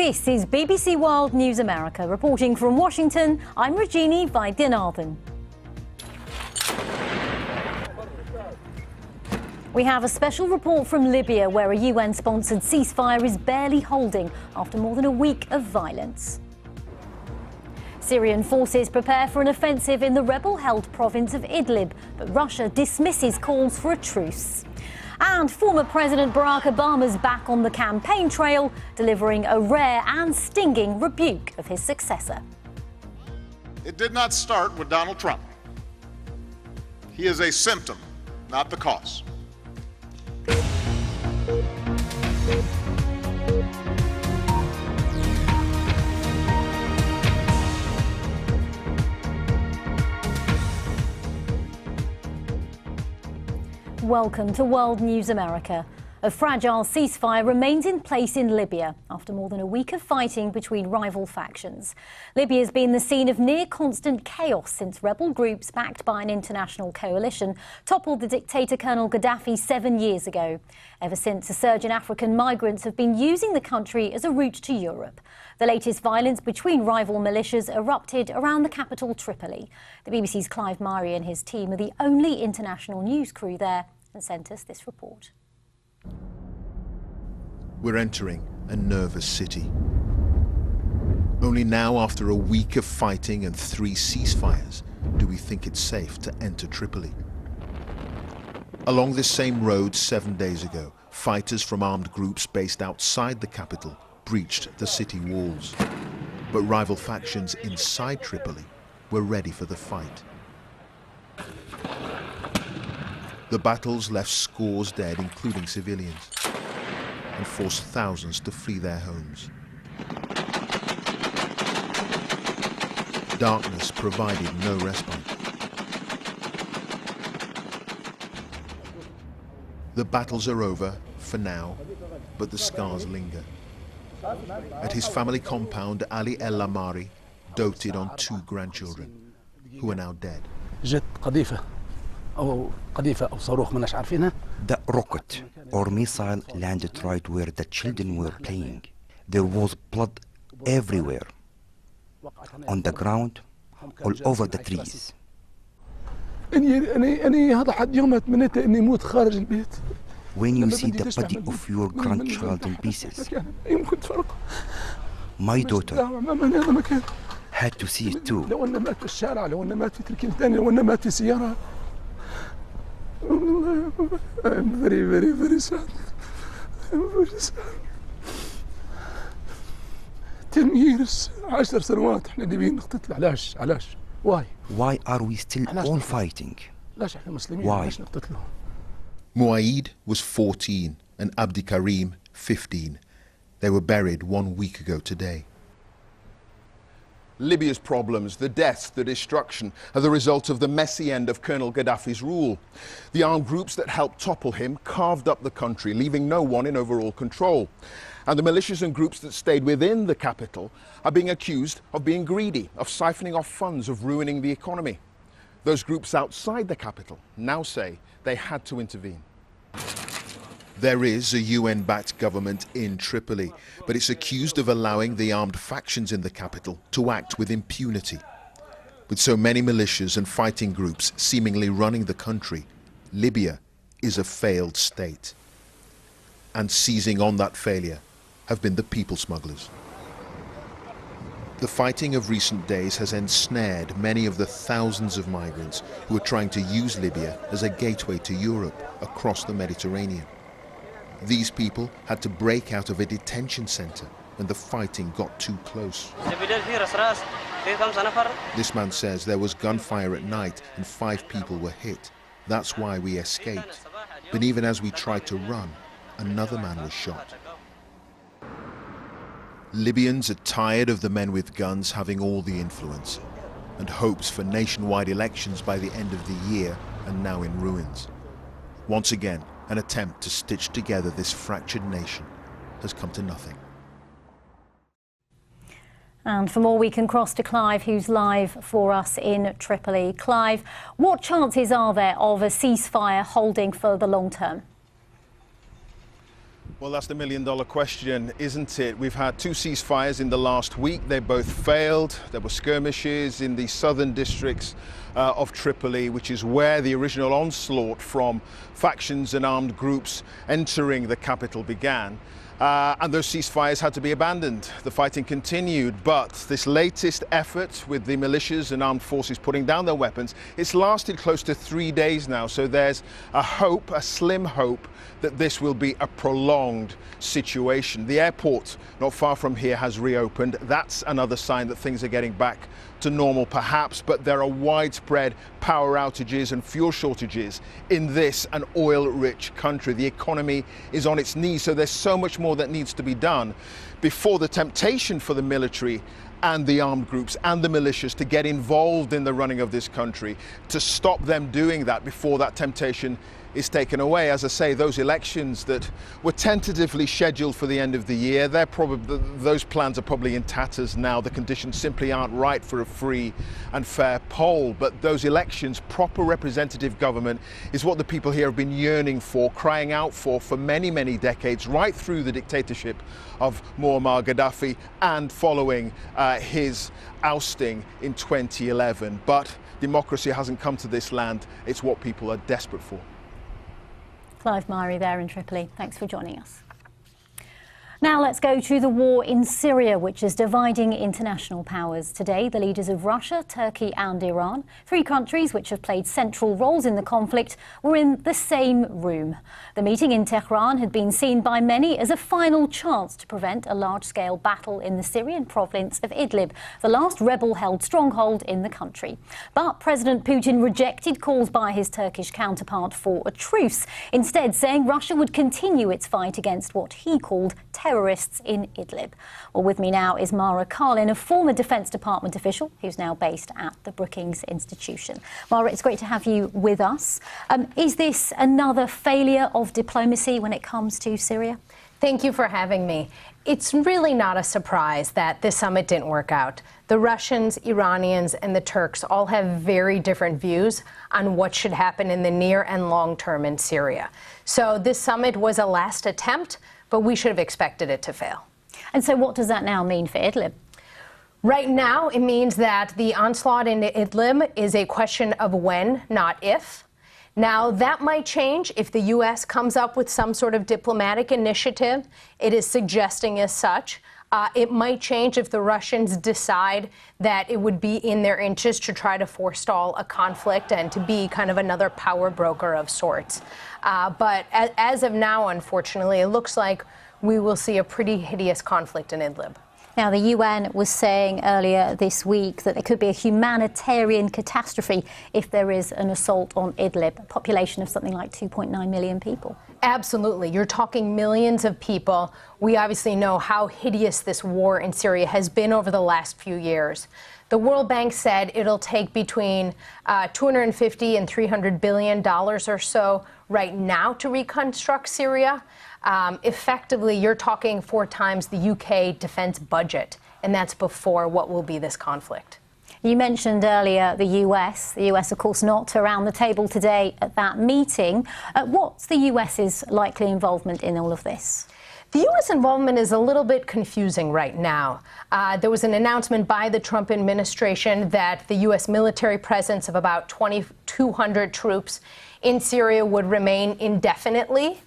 This is BBC World News America. Reporting from Washington, I'm Rajini Vaidyanathan. We have a special report from Libya, where a UN-sponsored ceasefire is barely holding after more than a week of violence. Syrian forces prepare for an offensive in the rebel-held province of Idlib, but Russia dismisses calls for a truce. And former President Barack Obama's back on the campaign trail, delivering a rare and stinging rebuke of his successor. It did not start with Donald Trump. He is a symptom, not the cause. Welcome to World News America. A fragile ceasefire remains in place in Libya after more than a week of fighting between rival factions. Libya has been the scene of near-constant chaos since rebel groups backed by an international coalition toppled the dictator Colonel Gaddafi 7 years ago. Ever since, a surge in African migrants have been using the country as a route to Europe. The latest violence between rival militias erupted around the capital, Tripoli. The BBC's Clive Murray and his team are the only international news crew there and sent us this report. We're entering a nervous city. Only now, after a week of fighting and 3 ceasefires, do we think it's safe to enter Tripoli. Along this same road 7 days ago, fighters from armed groups based outside the capital breached the city walls. But rival factions inside Tripoli were ready for the fight. The battles left scores dead, including civilians, and forced thousands to flee their homes. Darkness provided no respite. The battles are over, for now, but the scars linger. At his family compound, Ali El Lamari doted on 2 grandchildren, who are now dead. The rocket or missile landed right where the children were playing. There was blood everywhere, on the ground, all over the trees. When you see the body of your grandchild in pieces, my daughter had to see it too. I'm very, very, very sad. I'm very sad. 10 years, 10 سنوات احنا نبي نقتل. علاش؟ Why? Why are we still all fighting? Why? Muaid was 14 and Abdi Karim 15. They were buried 1 week ago today. Libya's problems, the deaths, the destruction, are the result of the messy end of Colonel Gaddafi's rule. The armed groups that helped topple him carved up the country, leaving no one in overall control. And the militias and groups that stayed within the capital are being accused of being greedy, of siphoning off funds, of ruining the economy. Those groups outside the capital now say they had to intervene. There is a UN-backed government in Tripoli, but it's accused of allowing the armed factions in the capital to act with impunity. With so many militias and fighting groups seemingly running the country, Libya is a failed state. And seizing on that failure have been the people smugglers. The fighting of recent days has ensnared many of the thousands of migrants who are trying to use Libya as a gateway to Europe across the Mediterranean. These people had to break out of a detention center when the fighting got too close. This man says there was gunfire at night and 5 people were hit. That's why we escaped. But even as we tried to run, another man was shot. Libyans are tired of the men with guns having all the influence, and hopes for nationwide elections by the end of the year are now in ruins. Once again, an attempt to stitch together this fractured nation has come to nothing. And for more, we can cross to Clive, who's live for us in Tripoli. Clive, what chances are there of a ceasefire holding for the long term? Well, that's the million-dollar question, isn't it? We've had 2 ceasefires in the last week. They both failed. There were skirmishes in the southern districts of Tripoli, which is where the original onslaught from factions and armed groups entering the capital began. And those ceasefires had to be abandoned. The fighting continued, but this latest effort with the militias and armed forces putting down their weapons, it's lasted close to 3 days now. So there's a hope, a slim hope, that this will be a prolonged situation. The airport not far from here has reopened. That's another sign that things are getting back to normal perhaps, but there are widespread power outages and fuel shortages in this an oil-rich country. The economy is on its knees, so there's so much more that needs to be done before the temptation for the military and the armed groups and the militias to get involved in the running of this country, to stop them doing that before that temptation is taken away. As I say, those elections that were tentatively scheduled for the end of the year, those plans are probably in tatters now. The conditions simply aren't right for a free and fair poll. But those elections, proper representative government, is what the people here have been yearning for, crying out for many, many decades, right through the dictatorship of Muammar Gaddafi and following his ousting in 2011. But democracy hasn't come to this land. It's what people are desperate for. Clive Myrie there in Tripoli. Thanks for joining us. Now let's go to the war in Syria, which is dividing international powers. Today, the leaders of Russia, Turkey and Iran, 3 countries which have played central roles in the conflict, were in the same room. The meeting in Tehran had been seen by many as a final chance to prevent a large-scale battle in the Syrian province of Idlib, the last rebel-held stronghold in the country. But President Putin rejected calls by his Turkish counterpart for a truce, instead saying Russia would continue its fight against what he called terrorists in Idlib. Well, with me now is Mara Karlin, a former Defence Department official who's now based at the Brookings Institution. Mara, it's great to have you with us. Is this another failure of diplomacy when it comes to Syria? Thank you for having me. It's really not a surprise that this summit didn't work out. The Russians, Iranians, and the Turks all have very different views on what should happen in the near and long term in Syria. So this summit was a last attempt, but we should have expected it to fail. And so what does that now mean for Idlib? Right now, it means that the onslaught into Idlib is a question of when, not if. Now, that might change if the U.S. comes up with some sort of diplomatic initiative. It is suggesting as such. It might change if the Russians decide that it would be in their interest to try to forestall a conflict and to be kind of another power broker of sorts. But as of now, unfortunately, it looks like we will see a pretty hideous conflict in Idlib. Now, the UN was saying earlier this week that there could be a humanitarian catastrophe if there is an assault on Idlib, a population of something like 2.9 million people. Absolutely. You're talking millions of people. We obviously know how hideous this war in Syria has been over the last few years. The World Bank said it'll take between $250 and $300 billion or so right now to reconstruct Syria. Effectively, you're talking 4 times the UK defense budget, and that's before what will be this conflict. You mentioned earlier the US. The US, of course, not around the table today at that meeting. What's the US's likely involvement in all of this? The U.S. involvement is a little bit confusing right now. There was an announcement by the Trump administration that the U.S. military presence of about 2,200 troops in Syria would remain indefinitely.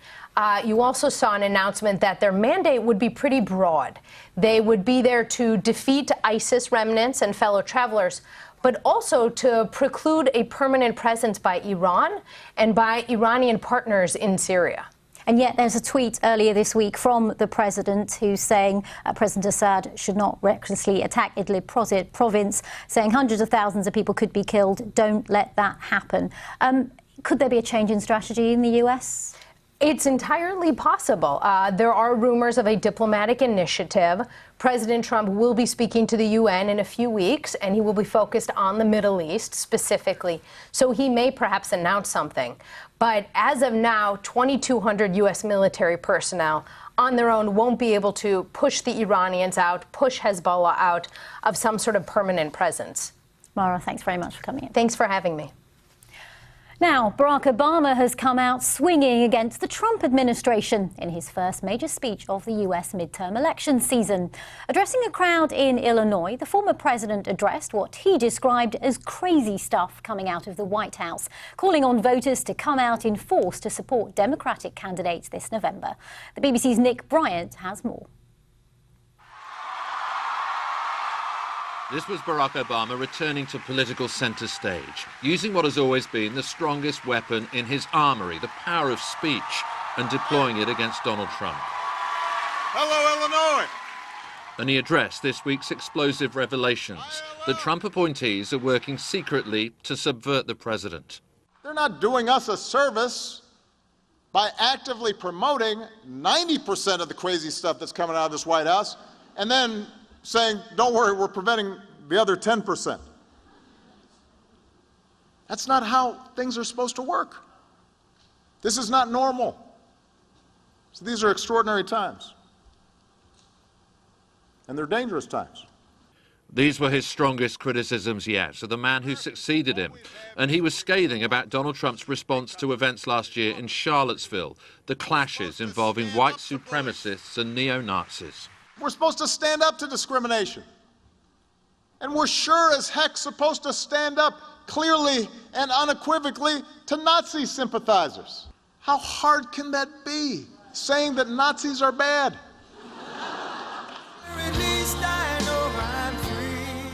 You also saw an announcement that their mandate would be pretty broad. They would be there to defeat ISIS remnants and fellow travelers, but also to preclude a permanent presence by Iran and by Iranian partners in Syria. And yet there's a tweet earlier this week from the president who's saying President Assad should not recklessly attack Idlib province, saying hundreds of thousands of people could be killed. Don't let that happen. Could there be a change in strategy in the US? It's entirely possible. There are rumors of a diplomatic initiative. President Trump will be speaking to the UN in a few weeks, and he will be focused on the Middle East specifically. So he may perhaps announce something. But as of now, 2,200 U.S. military personnel on their own won't be able to push the Iranians out, push Hezbollah out of some sort of permanent presence. Mara, thanks very much for coming in. Thanks for having me. Now, Barack Obama has come out swinging against the Trump administration in his first major speech of the US midterm election season. Addressing a crowd in Illinois, the former president addressed what he described as crazy stuff coming out of the White House, calling on voters to come out in force to support Democratic candidates this November. The BBC's Nick Bryant has more. This was Barack Obama returning to political centre stage, using what has always been the strongest weapon in his armoury, the power of speech, and deploying it against Donald Trump. Hello, Illinois! And he addressed this week's explosive revelations that Trump appointees are working secretly to subvert the president. They're not doing us a service by actively promoting 90% of the crazy stuff that's coming out of this White House and then saying, don't worry, we're preventing the other 10%. That's not how things are supposed to work. This is not normal. So these are extraordinary times. And they're dangerous times. These were his strongest criticisms yet of the man who succeeded him. And he was scathing about Donald Trump's response to events last year in Charlottesville, the clashes involving white supremacists and neo-Nazis. We're supposed to stand up to discrimination. And we're sure as heck supposed to stand up clearly and unequivocally to Nazi sympathizers. How hard can that be, saying that Nazis are bad?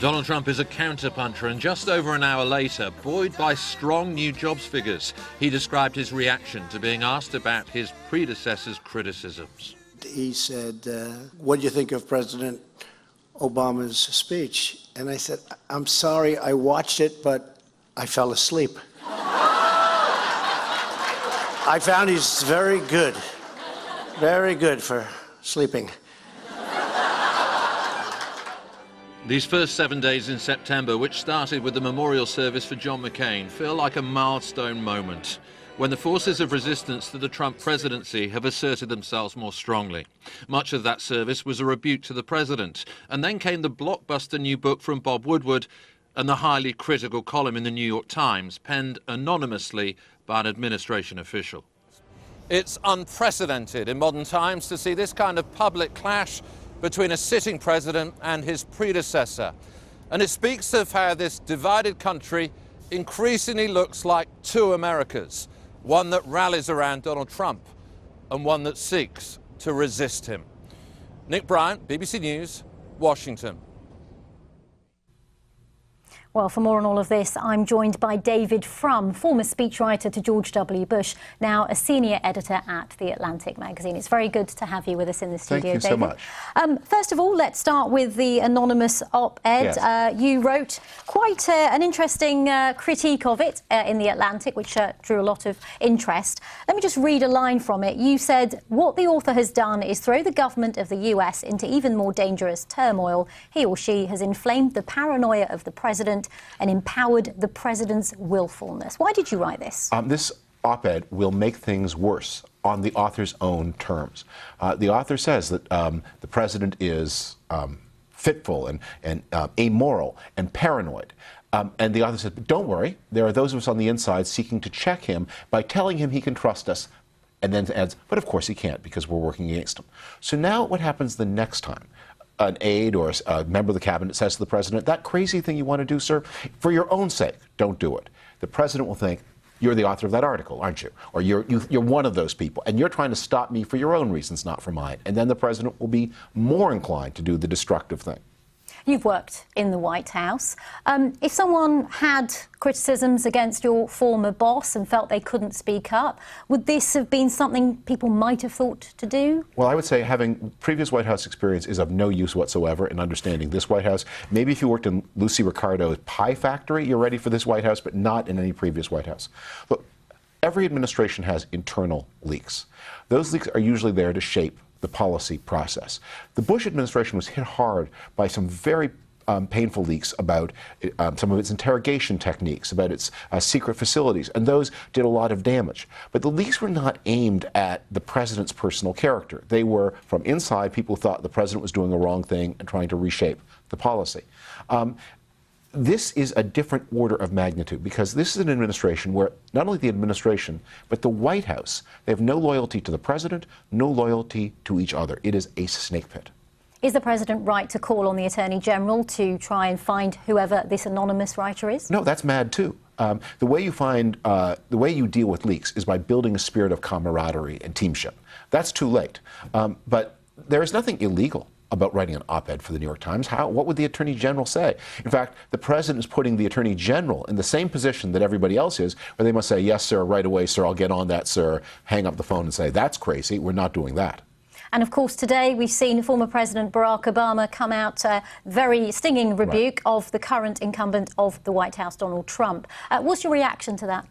Donald Trump is a counterpuncher, and just over an hour later, buoyed by strong new jobs figures, he described his reaction to being asked about his predecessor's criticisms. He said, what do you think of President Obama's speech? And I said, I'm sorry, I watched it, but I fell asleep. I found he's very good for sleeping. These first 7 days in September, which started with the memorial service for John McCain, feel like a milestone moment, when the forces of resistance to the Trump presidency have asserted themselves more strongly. Much of that service was a rebuke to the president, and then came the blockbuster new book from Bob Woodward and the highly critical column in the New York Times, penned anonymously by an administration official. It's unprecedented in modern times to see this kind of public clash between a sitting president and his predecessor. And it speaks of how this divided country increasingly looks like two Americas. One that rallies around Donald Trump and one that seeks to resist him. Nick Bryant, BBC News, Washington. Well, for more on all of this, I'm joined by David Frum, former speechwriter to George W. Bush, now a senior editor at The Atlantic magazine. It's very good to have you with us in the studio, David. Thank you so much. First of all, let's start with the anonymous op-ed. Yes. You wrote quite an interesting critique of it in The Atlantic, which drew a lot of interest. Let me just read a line from it. You said, what the author has done is throw the government of the US into even more dangerous turmoil. He or she has inflamed the paranoia of the president and empowered the president's willfulness. Why did you write this? This op-ed will make things worse on the author's own terms. The author says that the president is fitful and amoral and paranoid. And the author says, but don't worry, there are those of us on the inside seeking to check him by telling him he can trust us. And then adds, but of course he can't because we're working against him. So now what happens the next time? An aide or a member of the cabinet says to the president, that crazy thing you want to do, sir, for your own sake, don't do it. The president will think, you're the author of that article, aren't you? Or you're one of those people, and you're trying to stop me for your own reasons, not for mine. And then the president will be more inclined to do the destructive thing. You've worked in the White House. If someone had criticisms against your former boss and felt they couldn't speak up, would this have been something people might have thought to do? Well, I would say having previous White House experience is of no use whatsoever in understanding this White House. Maybe if you worked in Lucy Ricardo's pie factory, you're ready for this White House, but not in any previous White House. Look, every administration has internal leaks. Those leaks are usually there to shape the policy process. The Bush administration was hit hard by some very painful leaks about some of its interrogation techniques, about its secret facilities, and those did a lot of damage. But the leaks were not aimed at the president's personal character. They were from inside. People thought the president was doing the wrong thing and trying to reshape the policy. this is a different order of magnitude, because this is an administration where not only the administration, but the White House, they have no loyalty to the president, no loyalty to each other. It is a snake pit. Is the president right to call on the Attorney General to try and find whoever this anonymous writer is? No, that's mad too. The way you deal with leaks is by building a spirit of camaraderie and teamship. That's too late. But there is nothing illegal about writing an op-ed for the New York Times. What would the Attorney General say? In fact, the President is putting the Attorney General in the same position that everybody else is, where they must say, yes, sir, right away, sir, I'll get on that, sir, hang up the phone and say, that's crazy, we're not doing that. And of course, today we've seen former President Barack Obama come out very stinging rebuke of the current incumbent of the White House, Donald Trump. What's your reaction to that?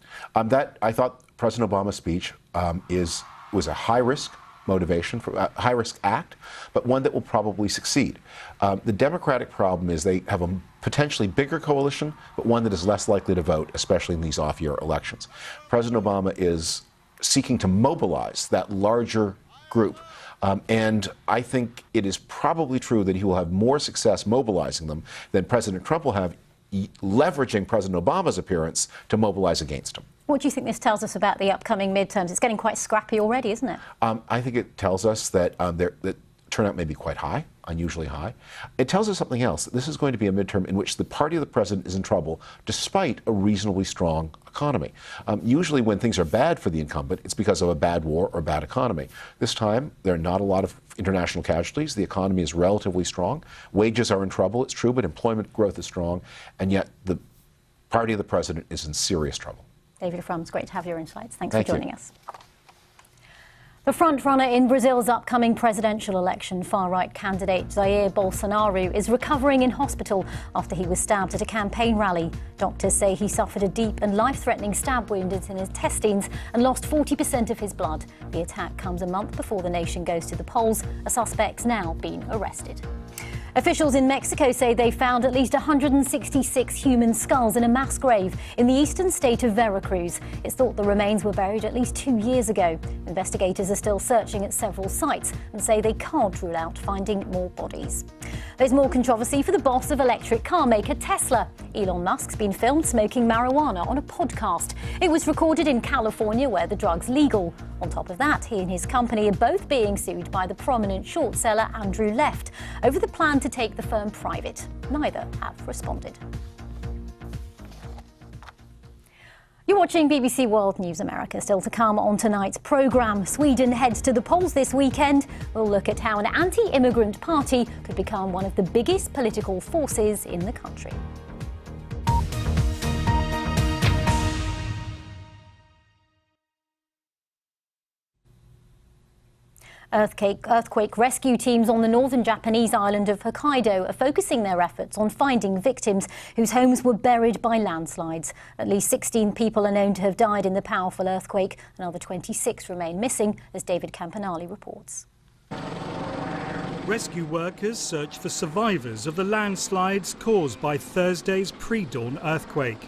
I thought President Obama's speech was a high-risk motivation, for a high-risk act, but one that will probably succeed. The Democratic problem is they have a potentially bigger coalition, but one that is less likely to vote, especially in these off-year elections. President Obama is seeking to mobilize that larger group. And I think it is probably true that he will have more success mobilizing them than President Trump will have leveraging President Obama's appearance to mobilize against him. What do you think this tells us about the upcoming midterms? It's getting quite scrappy already, isn't it? I think it tells us that that turnout may be quite high, unusually high. It tells us something else. This is going to be a midterm in which the party of the president is in trouble despite a reasonably strong economy. Usually when things are bad for the incumbent, it's because of a bad war or bad economy. This time, there are not a lot of international casualties. The economy is relatively strong. Wages are in trouble, it's true, but employment growth is strong. And yet the party of the president is in serious trouble. David Frum, it's great to have your insights. Thanks for joining us. The front-runner in Brazil's upcoming presidential election, far-right candidate Jair Bolsonaro, is recovering in hospital after he was stabbed at a campaign rally. Doctors say he suffered a deep and life-threatening stab wound in his intestines and lost 40% of his blood. The attack comes a month before the nation goes to the polls. A suspect's now been arrested. Officials in Mexico say they found at least 166 human skulls in a mass grave in the eastern state of Veracruz. It's thought the remains were buried at least 2 years ago. Investigators are still searching at several sites and say they can't rule out finding more bodies. There's more controversy for the boss of electric car maker Tesla. Elon Musk's been filmed smoking marijuana on a podcast. It was recorded in California, where the drug's legal. On top of that, he and his company are both being sued by the prominent short seller Andrew Left over the plan to take the firm private. Neither have responded. You're watching BBC World News America. Still to come on tonight's programme, Sweden heads to the polls this weekend. We'll look at how an anti-immigrant party could become one of the biggest political forces in the country. Earthquake rescue teams on the northern Japanese island of Hokkaido are focusing their efforts on finding victims whose homes were buried by landslides. At least 16 people are known to have died in the powerful earthquake. Another 26 remain missing, as David Campanale reports. Rescue workers search for survivors of the landslides caused by Thursday's pre-dawn earthquake.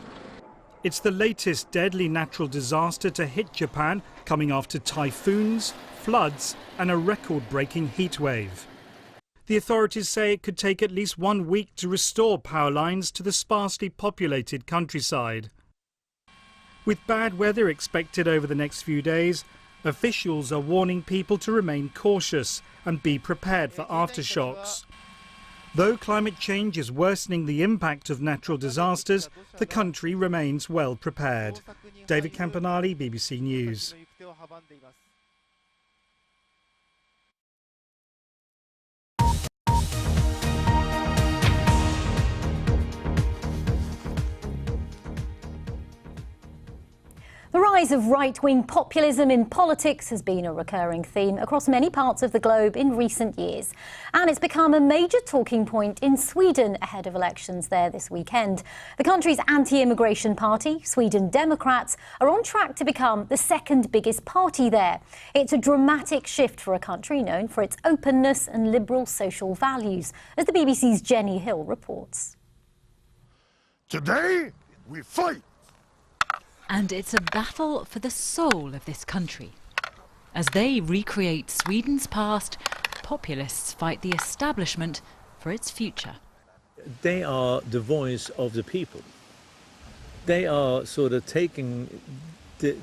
It's the latest deadly natural disaster to hit Japan, coming after typhoons, floods and a record-breaking heat wave. The authorities say it could take at least 1 week to restore power lines to the sparsely populated countryside. With bad weather expected over the next few days, officials are warning people to remain cautious and be prepared for aftershocks. Though climate change is worsening the impact of natural disasters, the country remains well prepared. David Campanale, BBC News. The rise of right-wing populism in politics has been a recurring theme across many parts of the globe in recent years. And it's become a major talking point in Sweden ahead of elections there this weekend. The country's anti-immigration party, Sweden Democrats, are on track to become the second biggest party there. It's a dramatic shift for a country known for its openness and liberal social values, as the BBC's Jenny Hill reports. Today, we fight. And it's a battle for the soul of this country. As they recreate Sweden's past, populists fight the establishment for its future. They are the voice of the people. They are sort of taking the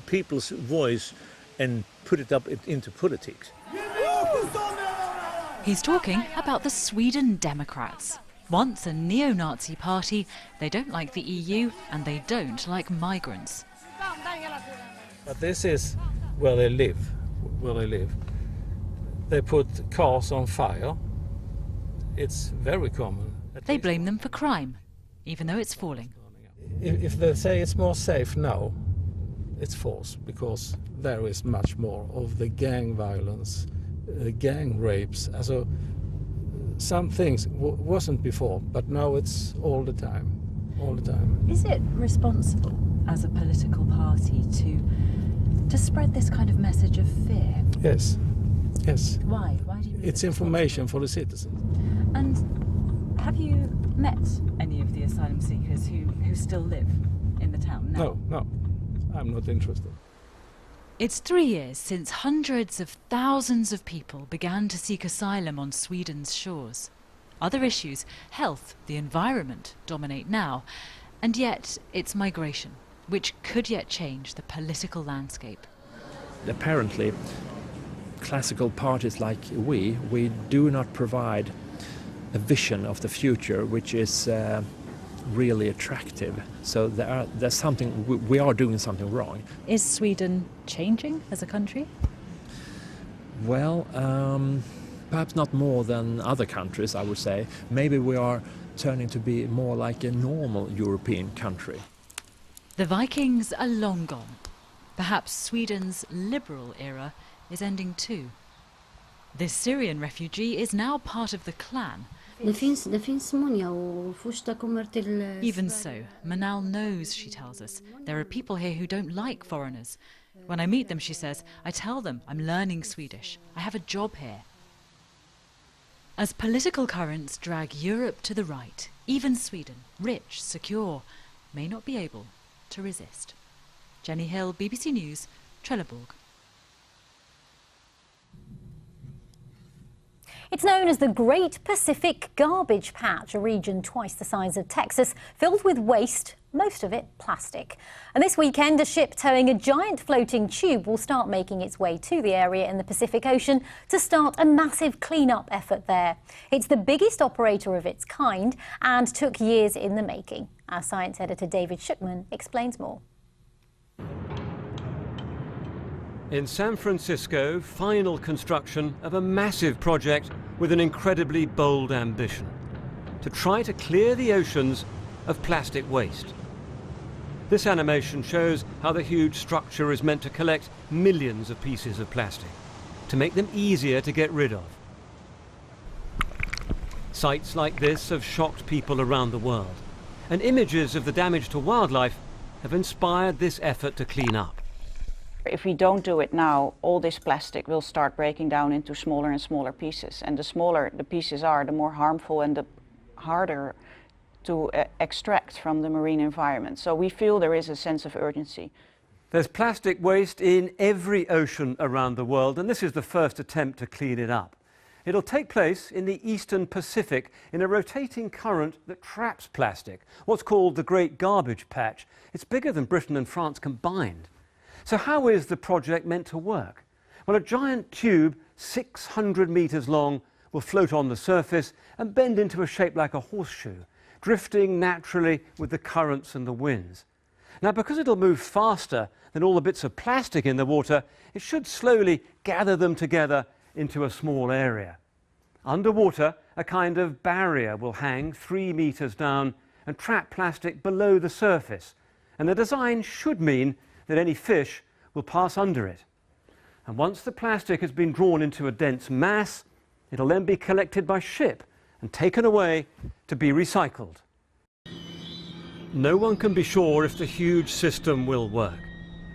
people's voice and put it up into politics. He's talking about the Sweden Democrats. Once a neo-Nazi party, they don't like the EU and they don't like migrants. But this is where they live. They put cars on fire. It's very common. They blame them for crime, even though it's falling. If they say it's more safe now, it's false, because there is much more of the gang violence, gang rapes. Also, some things wasn't before, but now it's all the time. Is it responsible as a political party to spread this kind of message of fear? Yes. Why? Why do you? It's information for the citizens. And have you met any of the asylum seekers who still live in the town now? No, I'm not interested. It's 3 years since hundreds of thousands of people began to seek asylum on Sweden's shores. Other issues, health, the environment, dominate now. And yet it's migration, which could yet change the political landscape. Apparently, classical parties like we do not provide a vision of the future which is really attractive. So there's something, we are doing something wrong. Is Sweden changing as a country? Well, perhaps not more than other countries, I would say. Maybe we are turning to be more like a normal European country. The Vikings are long gone. Perhaps Sweden's liberal era is ending too. This Syrian refugee is now part of the clan. Even so, Manal knows, she tells us, there are people here who don't like foreigners. When I meet them, she says, I tell them I'm learning Swedish. I have a job here. As political currents drag Europe to the right, even Sweden, rich, secure, may not be able to resist. Jenny Hill, BBC News, Trelleborg. It's known as the Great Pacific Garbage Patch, a region twice the size of Texas, filled with waste, most of it plastic. And this weekend, a ship towing a giant floating tube will start making its way to the area in the Pacific Ocean to start a massive clean-up effort there. It's the biggest operator of its kind and took years in the making. Our science editor David Schuckman explains more. In San Francisco, final construction of a massive project with an incredibly bold ambition: to try to clear the oceans of plastic waste. This animation shows how the huge structure is meant to collect millions of pieces of plastic, to make them easier to get rid of. Sights like this have shocked people around the world, and images of the damage to wildlife have inspired this effort to clean up. If we don't do it now, all this plastic will start breaking down into smaller and smaller pieces. And the smaller the pieces are, the more harmful and the harder to extract from the marine environment. So we feel there is a sense of urgency. There's plastic waste in every ocean around the world, and this is the first attempt to clean it up. It'll take place in the Eastern Pacific in a rotating current that traps plastic, what's called the Great Garbage Patch. It's bigger than Britain and France combined. So how is the project meant to work? Well, a giant tube 600 meters long will float on the surface and bend into a shape like a horseshoe, drifting naturally with the currents and the winds. Now, because it'll move faster than all the bits of plastic in the water, it should slowly gather them together into a small area. Underwater, a kind of barrier will hang 3 meters down and trap plastic below the surface. And the design should mean that any fish will pass under it. And once the plastic has been drawn into a dense mass, it'll then be collected by ship and taken away to be recycled. No one can be sure if the huge system will work,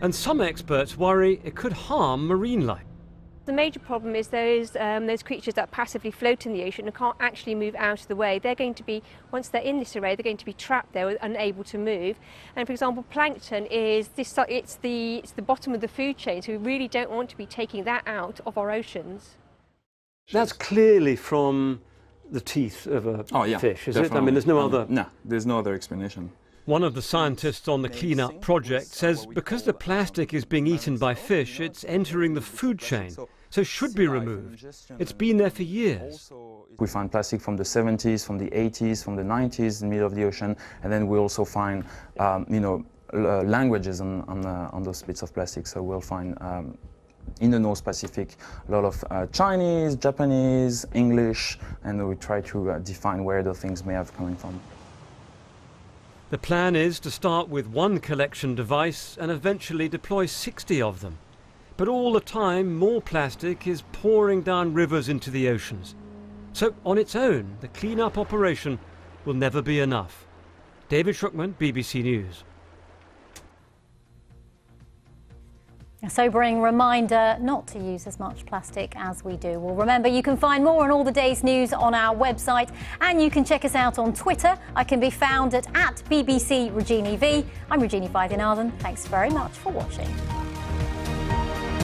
and some experts worry it could harm marine life. The major problem is those creatures that passively float in the ocean and can't actually move out of the way. They're going to be, once they're in this array, they're going to be trapped there, unable to move. And for example, plankton is it's the bottom of the food chain, so we really don't want to be taking that out of our oceans. That's clearly from the teeth of a fish, is definitely. it? I mean, there's no other... No, there's no other explanation. One of the scientists on the clean-up project says because the plastic is being eaten by fish, it's entering the food chain, so should be removed. It's been there for years. We find plastic from the 70s, from the 80s, from the 90s in the middle of the ocean, and then we also find, languages on those bits of plastic. So we'll find in the North Pacific a lot of Chinese, Japanese, English, and we try to define where the things may have coming from. The plan is to start with one collection device and eventually deploy 60 of them. But all the time, more plastic is pouring down rivers into the oceans. So on its own, the clean-up operation will never be enough. David Shrookman, BBC News. A sobering reminder not to use as much plastic as we do. Well, remember, you can find more on all the day's news on our website, and you can check us out on Twitter. I can be found at BBC Rajini V. I'm Rajini Vaidyanathan. Thanks very much for watching.